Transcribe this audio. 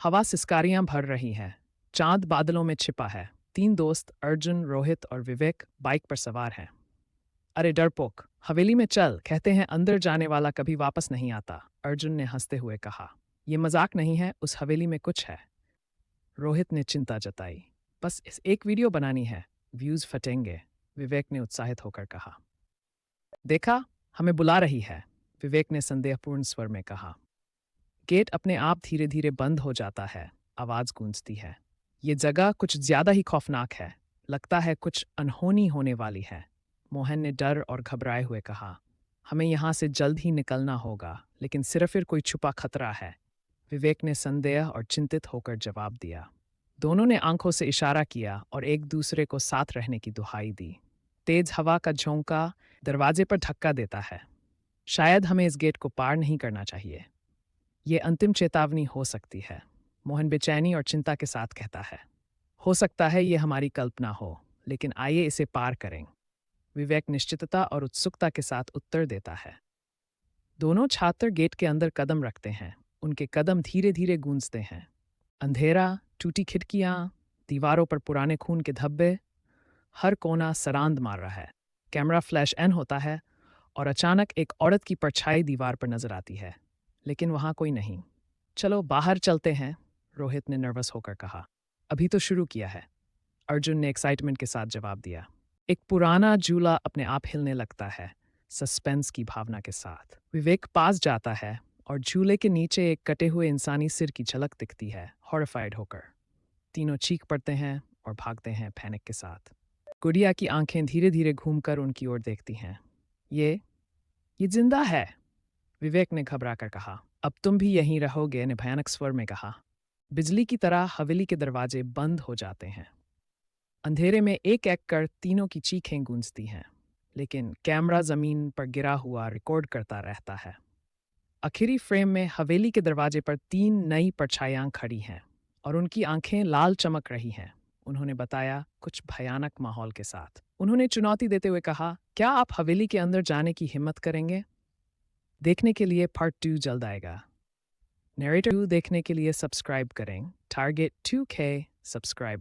हवा सिसकारियां भर रही हैं। चांद बादलों में छिपा है। तीन दोस्त अर्जुन, रोहित और विवेक बाइक पर सवार हैं। अरे डरपोक, हवेली में चल, कहते हैं अंदर जाने वाला कभी वापस नहीं आता। अर्जुन ने हंसते हुए कहा। ये मजाक नहीं है, उस हवेली में कुछ है। रोहित ने चिंता जताई। बस इस एक वीडियो बनानी है, व्यूज फटेंगे। विवेक ने उत्साहित होकर कहा। देखा, हमें बुला रही है, विवेक ने संदेहपूर्ण स्वर में कहा। गेट अपने आप धीरे धीरे बंद हो जाता है। आवाज गूंजती है। ये जगह कुछ ज्यादा ही खौफनाक है। लगता है कुछ अनहोनी होने वाली है। मोहन ने डर और घबराए हुए कहा। हमें यहाँ से जल्द ही निकलना होगा, लेकिन सिर्फ फिर कोई छुपा खतरा है। विवेक ने संदेह और चिंतित होकर जवाब दिया। दोनों ने आंखों से इशारा किया और एक दूसरे को साथ रहने की दुहाई दी। तेज हवा का झोंका दरवाजे पर धक्का देता है। शायद हमें इस गेट को पार नहीं करना चाहिए। ये अंतिम चेतावनी हो सकती है, मोहन बेचैनी और चिंता के साथ कहता है। हो सकता है ये हमारी कल्पना हो, लेकिन आइए इसे पार करें, विवेक निश्चितता और उत्सुकता के साथ उत्तर देता है। दोनों छात्र गेट के अंदर कदम रखते हैं। उनके कदम धीरे धीरे गूंजते हैं। अंधेरा, टूटी खिड़कियां, दीवारों पर पुराने खून के धब्बे, हर कोना सरांद मार रहा है। कैमरा फ्लैश ऑन होता है और अचानक एक औरत की परछाई दीवार पर नजर आती है, लेकिन वहां कोई नहीं। चलो बाहर चलते हैं, रोहित ने नर्वस होकर कहा। अभी तो शुरू किया है, अर्जुन ने एक्साइटमेंट के साथ जवाब दिया। एक पुराना झूला अपने आप हिलने लगता है, सस्पेंस की भावना के साथ। विवेक पास जाता है और झूले के नीचे एक कटे हुए इंसानी सिर की झलक दिखती है, हॉरिफाइड होकर। तीनों चीख पड़ते हैं और भागते हैं पैनिक के साथ। गुड़िया की आंखें धीरे धीरे घूमकर उनकी ओर देखती हैं। ये जिंदा है, विवेक ने घबरा कर कहा। अब तुम भी यहीं रहोगे, ने भयानक स्वर में कहा। बिजली की तरह हवेली के दरवाजे बंद हो जाते हैं। अंधेरे में एक एक कर तीनों की चीखें गूंजती हैं, लेकिन कैमरा जमीन पर गिरा हुआ रिकॉर्ड करता रहता है। आखिरी फ्रेम में हवेली के दरवाजे पर तीन नई परछाइयां खड़ी हैं और उनकी आंखें लाल चमक रही हैं। उन्होंने बताया, कुछ भयानक माहौल के साथ। उन्होंने चुनौती देते हुए कहा, क्या आप हवेली के अंदर जाने की हिम्मत करेंगे? देखने के लिए पार्ट 2 जल्द आएगा। नरेटर 2 देखने के लिए सब्सक्राइब करें। Target 2K subscribe.